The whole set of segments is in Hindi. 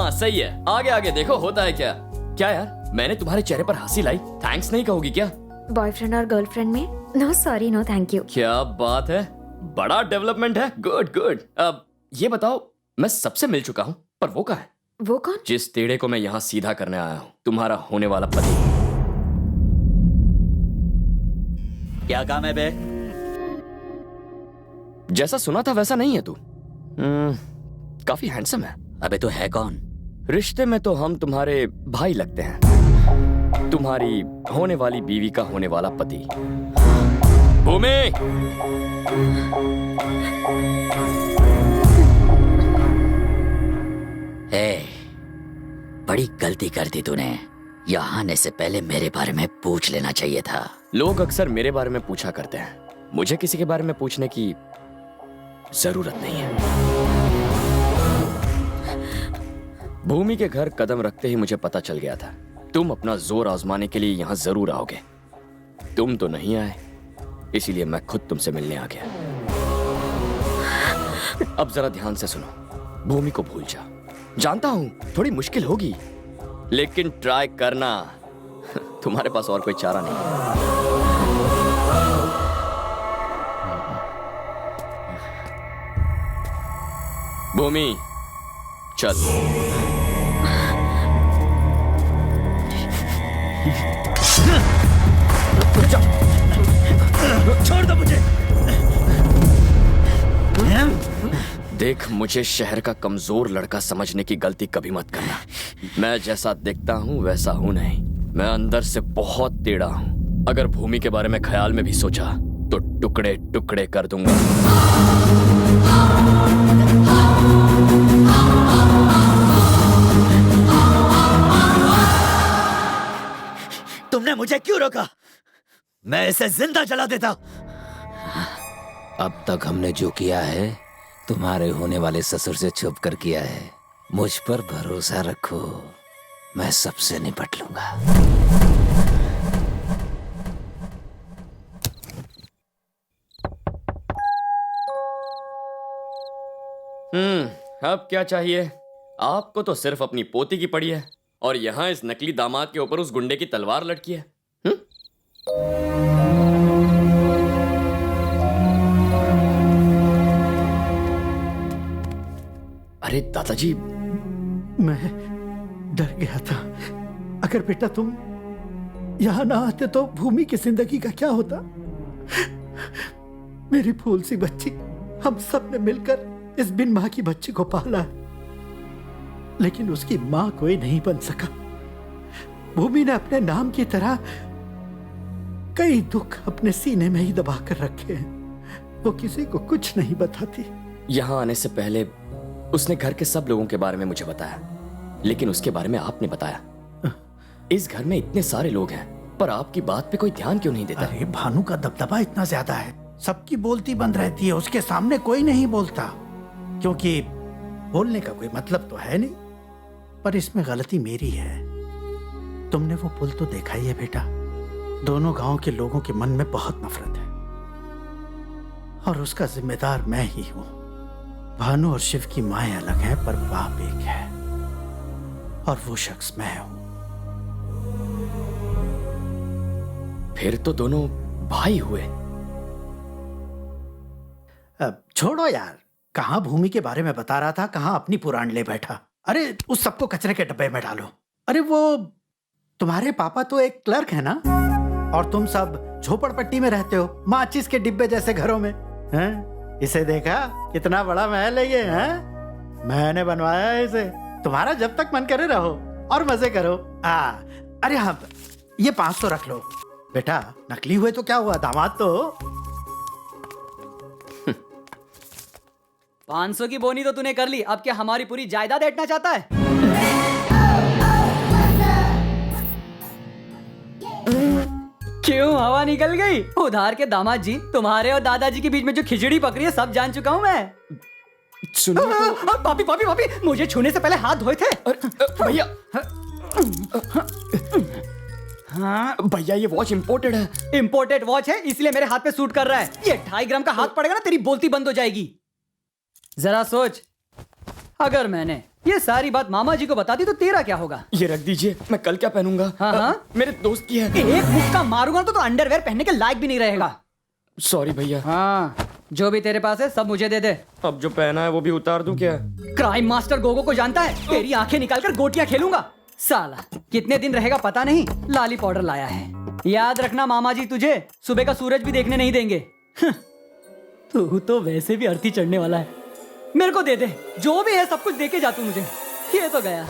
हाँ सही है, आगे आगे देखो होता है क्या। क्या यार, मैंने तुम्हारे चेहरे पर हंसी लाई, थैंक्स नहीं कहोगी क्या? बॉयफ्रेंड और गर्लफ्रेंड में no sorry no thank you. क्या बात है, बड़ा डेवलपमेंट है। Good good. अब ये बताओ, मैं सबसे मिल चुका हूँ, पर वो कहाँ है? वो कौन? जिस टेढ़े को मैं यहाँ सीधा करने आया हूँ, तुम्हारा होने वाला पति। क्या काम है बे? जैसा सुना था वैसा नहीं है तू। काफी हैंडसम है। अबे तो है कौन? रिश्ते में तो हम तुम्हारे भाई लगते हैं, तुम्हारी होने वाली बीवी का होने वाला पति। भूमि! बड़ी गलती कर दी तूने। यहाँ आने से पहले मेरे बारे में पूछ लेना चाहिए था। लोग अक्सर मेरे बारे में पूछा करते हैं, मुझे किसी के बारे में पूछने की जरूरत नहीं है। भूमि के घर कदम रखते ही मुझे पता चल गया था तुम अपना जोर आजमाने के लिए यहाँ जरूर आओगे। तुम तो नहीं आए, इसीलिए मैं खुद तुमसे मिलने आ गया। अब जरा ध्यान से सुनो, भूमि को भूल जा। जानता हूं थोड़ी मुश्किल होगी, लेकिन ट्राई करना। तुम्हारे पास और कोई चारा नहीं है। भूमि चल। छोड़ दो मुझे। देख, मुझे शहर का कमजोर लड़का समझने की गलती कभी मत करना। मैं जैसा दिखता हूँ वैसा हूँ नहीं, मैं अंदर से बहुत टेढ़ा हूँ। अगर भूमि के बारे में ख्याल में भी सोचा तो टुकड़े टुकड़े कर दूंगा। तुमने मुझे क्यों रोका? मैं इसे जिंदा जला देता। अब तक हमने जो किया है तुम्हारे होने वाले ससुर से छुप कर किया है। मुझ पर भरोसा रखो, मैं सबसे निपट लूंगा। अब क्या चाहिए आपको? तो सिर्फ अपनी पोती की पड़ी है, और यहाँ इस नकली दामाद के ऊपर उस गुंडे की तलवार लटकी है। अरे दादाजी, मैं डर गया था। अगर बेटा तुम यहां ना आते तो भूमि की जिंदगी का क्या होता। मेरी फूल सी बच्ची, हम सब ने मिलकर इस बिन मां की बच्ची को पाला है, लेकिन उसकी मां कोई नहीं बन सका। भूमि ने अपने नाम की तरह कई दुख अपने सीने में ही दबा कर रखे हैं। वो किसी को कुछ नहीं बताती। यहाँ आने से पहले उसने घर के सब लोगों के बारे में मुझे बताया, लेकिन उसके बारे में आपने बताया। इस घर में इतने सारे लोग हैं, पर आपकी बात पे कोई ध्यान क्यों नहीं देता? अरे भानु का दबदबा इतना ज्यादा है, सबकी बोलती बंद रहती है, उसके सामने कोई नहीं बोलता, क्योंकि बोलने का कोई मतलब तो है नहीं। पर इसमें गलती मेरी है। तुमने वो पुल तो देखा ही है बेटा। दोनों गांव के लोगों के मन में बहुत नफरत है, और उसका जिम्मेदार मैं ही हूं। भानु और शिव की माएं अलग हैं, पर बाप एक है, और वो शख्स मैं हूं। फिर तो दोनों भाई हुए। अब छोड़ो यार, कहां भूमि के बारे में बता रहा था, कहां अपनी पुराण ले बैठा। अरे उस सबको कचरे के डब्बे में डालो। अरे वो तुम्हारे पापा तो एक क्लर्क है ना, और तुम सब झोपड़पट्टी में रहते हो, माचिस के डिब्बे जैसे घरों में हैं? इसे देखा, कितना बड़ा महल है ये, हैं? मैंने बनवाया है इसे। तुम्हारा जब तक मन करे रहो और मजे करो। अरे हाँ, ये 500 रख लो बेटा। नकली हुए तो क्या हुआ, दामाद तो हो। 500 की बोनी तो तूने कर ली, अब क्या हमारी पूरी जायदाद ऐंठना चाहता है? क्यों हवा निकल गई? उधार के दामाद जी, तुम्हारे और दादाजी के बीच में जो खिचड़ी पक रही है सब जान चुका हूं मैं। सुनो तो। पापी पापी पापी, मुझे छूने से पहले हाथ धोए थे। भैया, हाँ भैया, ये वॉच इंपोर्टेड है। इंपोर्टेड वॉच है, इसलिए मेरे हाथ पे सूट कर रहा है। ये 2.5 ग्राम का हाथ पड़ेगा ना, तेरी बोलती बंद हो जाएगी। जरा सोच, अगर मैंने ये सारी बात मामा जी को बता दी तो तेरा क्या होगा? ये रख दीजिए, मैं कल क्या पहनूंगा? हाँ, हाँ। मेरे दोस्त की है। एक मुक्का मारूंगा तो अंडरवेयर पहनने के लायक भी नहीं रहेगा। सॉरी भैया। हाँ, जो भी तेरे पास है सब मुझे दे दे। अब जो पहना है वो भी उतार दूं क्या? क्राइम मास्टर गोगो को जानता है? तेरी आंखें निकालकर गोटियां खेलूंगा। साला कितने दिन रहेगा पता नहीं, लाली पाउडर लाया है। याद रखना मामा जी तुझे सुबह का सूरज भी देखने नहीं देंगे। तू तो वैसे भी अर्थी चढ़ने वाला है। मेरे को दे दे, जो भी है सब कुछ दे के जा तू मुझे। ये तो गया।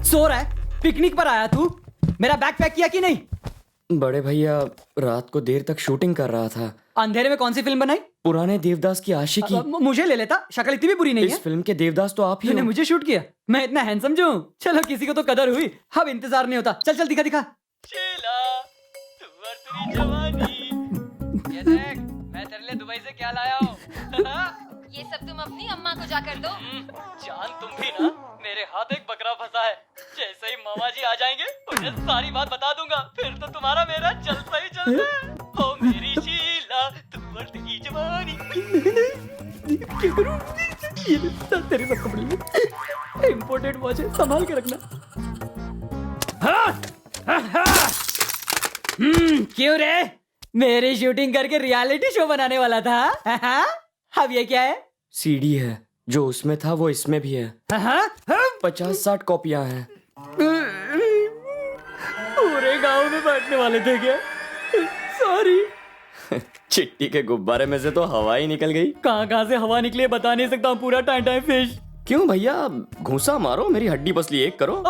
सो रहा है? पिकनिक पर आया तू? मेरा बैग पैक किया कि नहीं? बड़े भैया रात को देर तक शूटिंग कर रहा था। अंधेरे में कौन सी फिल्म बनाई? पुराने देवदास की आशिकी। मुझे ले लेता, शक्ल इतनी भी बुरी नहीं है। इस फिल्म के देवदास तो आप ही तूने हो। मुझे शूट किया? मैं इतना हैंडसम जो हूँ? चलो किसी को तो कदर हुई। अब इंतजार नहीं होता। चल चल दिखा दिखा। ये देख, मैं तेरे लिए दुबई से क्या लाया हूँ। ये सब तुम अपनी अम्मा को जाकर दो। जान तुम भी ना, मेरे हाथ एक बकरा फंसा है। जैसे ही मामा जी आ जाएंगे उन्हें सारी बात बता दूंगा, फिर तो तुम्हारा मेरा चलता ही चलता है। ओ मेरी शीला, तू और तेरी जवानी। क्या करूं? ये ले, तेरे सब कपड़े इंपोर्टेड वॉच है, संभाल के रखना। क्यों रे? मेरी शूटिंग करके रियलिटी शो बनाने वाला था? अब ये क्या है? सीडी है, जो उसमें था वो इसमें भी है। 50-60 कॉपियां हैं। पूरे गांव में बांटने वाले थे क्या? सॉरी। चिट्टी के गुब्बारे में से तो हवा ही निकल गई। कहाँ से हवा निकली है बता नहीं सकता हूँ। पूरा टाइम टाइम फिश। क्यों भैया, घूंसा मारो, मेरी हड्डी पसली एक करो।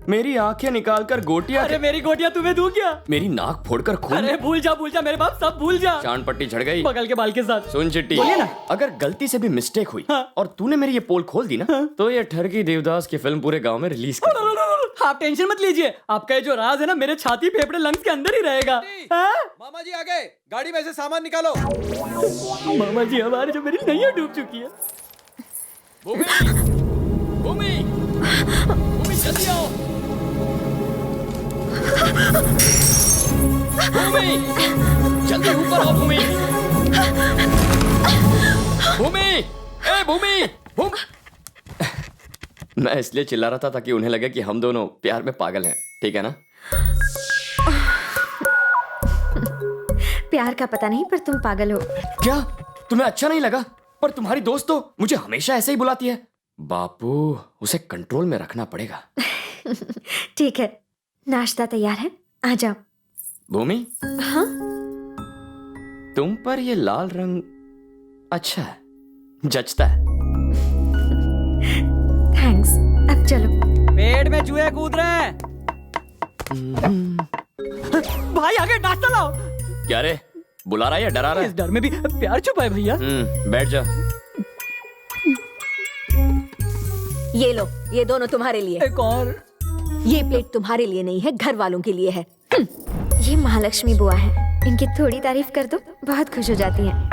मेरी आंखें निकालकर गोटियां। अरे मेरी गोटियां तुम्हें दूं क्या? मेरी नाक फोड़कर खून। अरे भूल जा मेरे बाप, सब भूल जा। चांद पट्टी झड़ गई बगल के बाल के साथ। सुन चिट्टी, बोलिए ना। अगर गलती से भी मिस्टेक हुई हाँ। और तूने मेरी ये पोल खोल दी ना, तो ये ठरकी देवदास की फिल्म पूरे गांव में रिलीज कर। आप टेंशन मत लीजिए, आपका ये जो राज है ना मेरे छाती फेफड़े लंग्स के अंदर ही रहेगा। मामा जी आ गए, गाड़ी में से सामान निकालो। मामा जी हमारे जो मेरी नैया डूब चुकी है। भूमि जल्दी आओ। भूमि जल्दी ऊपर आओ। भूमि ए भूमि। मैं इसलिए चिल्ला रहा था ताकि उन्हें लगे कि हम दोनों प्यार में पागल हैं, ठीक है ना? प्यार का पता नहीं पर तुम पागल हो। क्या तुम्हें अच्छा नहीं लगा? पर तुम्हारी दोस्त तो मुझे हमेशा ऐसे ही बुलाती है। बापू, उसे कंट्रोल में रखना पड़ेगा। ठीक है, नाश्ता तैयार है, आ जाओ। भूमि, हाँ? तुम पर ये लाल रंग अच्छा है, जचता है। थैंक्स। अब चलो। पेट में चूहे कूद रहे हैं। भाई आगे नाश्ता लाओ। क्या रे, बुला रहा है या डरा रहा इस है? डर में भी प्यार छुपा है भैया। बैठ जा। ये लो, ये दोनों तुम्हारे लिए। एक और। ये प्लेट तुम्हारे लिए नहीं है, घर वालों के लिए है। ये महालक्ष्मी बुआ है, इनकी थोड़ी तारीफ कर दो, बहुत खुश हो जाती हैं।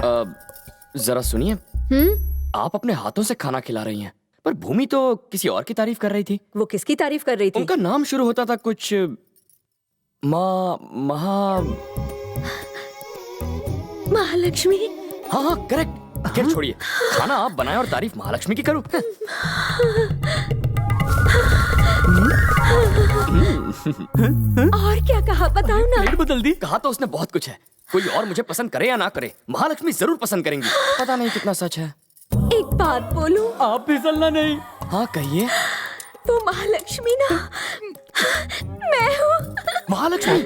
जरा सुनिए, आप अपने हाथों से खाना खिला रही हैं, पर भूमि तो किसी और की तारीफ कर रही थी। वो किसकी तारीफ कर रही थी? उनका नाम शुरू होता था कुछ महालक्ष्मी। हाँ करेक्ट। खैर छोड़िए, खाना आप बनाए और तारीफ महालक्ष्मी की करूं। और क्या कहा बताओ ना। प्लेट बदल दी। कहा तो उसने बहुत कुछ है। कोई और मुझे पसंद करे या ना करे, महालक्ष्मी जरूर पसंद करेंगी। पता नहीं कितना सच है। एक बात बोलूं? आप फिसलना नहीं। हाँ कहिए। वो महालक्ष्मी ना मैं हूँ। महालक्ष्मी?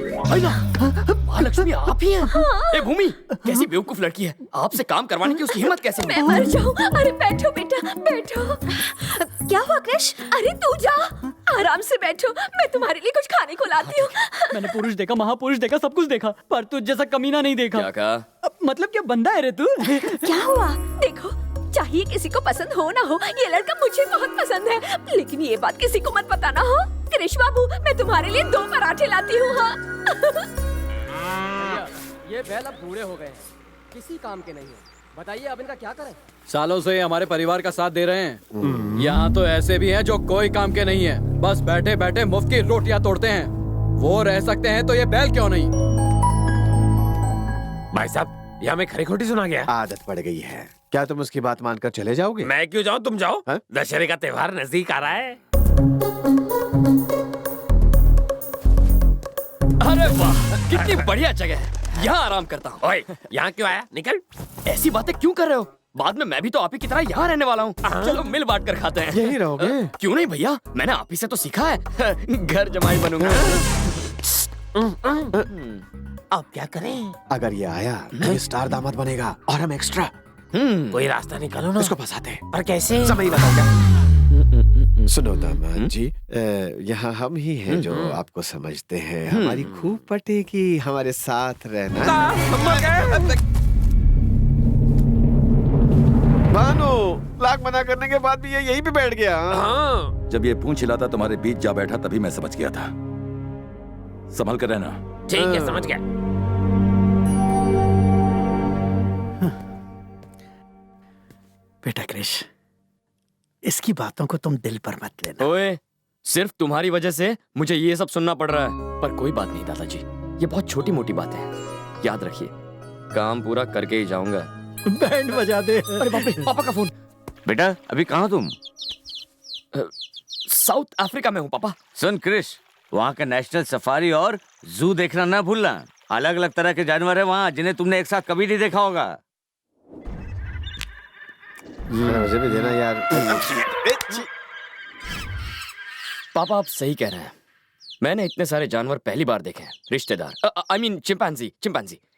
महालक्ष्मी आप ही हैं? ए भूमि, कैसी बेवकूफ लड़की है, आपसे काम करवाने की उसकी हिम्मत कैसे मैं हुई? मर जाऊं। अरे बैठो बेटा, बैठो। क्या हुआ कृष? अरे तू जा, आराम से बैठो, मैं तुम्हारे लिए कुछ खाने को लाती हूँ। मैंने पुरुष देखा, महापुरुष देखा, सब कुछ देखा, पर तुझ जैसा कमीना नहीं देखा। क्या कहा? मतलब क्या बंदा है रे तू? क्या हुआ? देखो, चाहिए किसी को पसंद हो ना हो, ये लड़का मुझे बहुत पसंद है, लेकिन ये बात किसी को मत बताना। हो कृष बाबू, मैं तुम्हारे लिए 2 पराठे लाती हूँ। हाँ ये बैल अब बूढ़े हो गए हैं, किसी काम के नहीं है। बताइए अब इनका क्या करें? सालों से ये हमारे परिवार का साथ दे रहे हैं। यहाँ तो ऐसे भी हैं जो कोई काम के नहीं है, बस बैठे बैठे मुफ्त की रोटियां तोड़ते हैं। वो रह सकते हैं तो ये बैल क्यों नहीं? भाई साहब, या मैं खरी खोटी सुना गया? आदत पड़ गई है। क्या तुम उसकी बात मानकर चले जाओगे? मैं क्यों जाऊं, तुम जाओ। दशहरे का त्योहार नजदीक आ रहा है। अरे वाह, कितनी बढ़िया जगह है, यहाँ आराम करता हूँ। ओए, यहाँ क्यों आया? निकल। ऐसी बातें क्यों कर रहे हो? बाद में मैं भी तो आप ही की तरह यहाँ रहने वाला हूँ। चलो मिल बांट कर खाते हैं। यही रहोगे? क्यों नहीं भैया, मैंने आप ही से तो सीखा है। घर जमाई बनूंगा। अब क्या करें? अगर ये आया तो ये स्टार दामाद बनेगा और हम एक्स्ट्रा। कोई रास्ता निकालो ना। इसको फंसाते हैं। पर कैसे? समय ही बताओ। सुनो दामाद जी, यहाँ हम ही हैं जो आपको समझते हैं। हमारी खूब पटेगी, हमारे साथ रहना। भानु, लाख मना करने के बाद भी ये यहीं पे बैठ गया। हाँ। जब ये पूंछ हिलाता तुम्हारे बीच जा बैठा तभी मैं समझ गया था। संभल कर रहना। ठीक है, समझ गया। बेटा क्रिश, इसकी बातों को तुम दिल पर मत लेना। ओए, सिर्फ तुम्हारी वजह से मुझे ये सब सुनना पड़ रहा है। पर कोई बात नहीं दादाजी, ये बहुत छोटी मोटी बात है। याद रखिए, काम पूरा करके ही जाऊंगा। बैंड बजा दे। अरे बाप रे, पापा का फोन। बेटा अभी कहाँ तुम? साउथ अफ्रीका में हूँ पापा। सुन क्रिश, वहाँ का नेशनल सफारी और जू देखना ना भूलना। अलग अलग तरह के जानवर है वहाँ जिन्हें तुमने एक साथ कभी नहीं देखा होगा। मुझे भी देना यार। पापा आप सही कह रहे हैं, मैंने इतने सारे जानवर पहली बार देखे हैं। रिश्तेदार, I mean chimpanzee.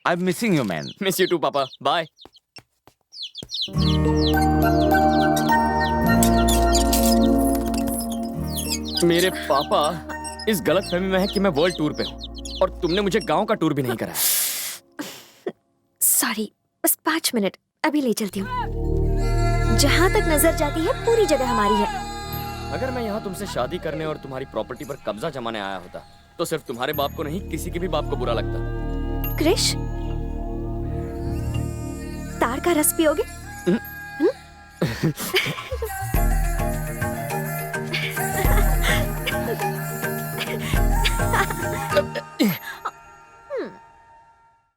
I am missing you man. Miss you too papa, bye. मेरे पापा इस गलतफहमी में है कि मैं वर्ल्ड टूर पे हूँ और तुमने मुझे गांव का टूर भी नहीं कराया। सॉरी, बस 5 मिनट, अभी ले चलती हूँ। जहाँ तक नजर जाती है पूरी जगह हमारी है। अगर मैं यहाँ तुमसे शादी करने और तुम्हारी प्रॉपर्टी पर कब्जा जमाने आया होता तो सिर्फ तुम्हारे बाप को नहीं, किसी के भी बाप को बुरा लगता। क्रिश, तार का रस पियोगे?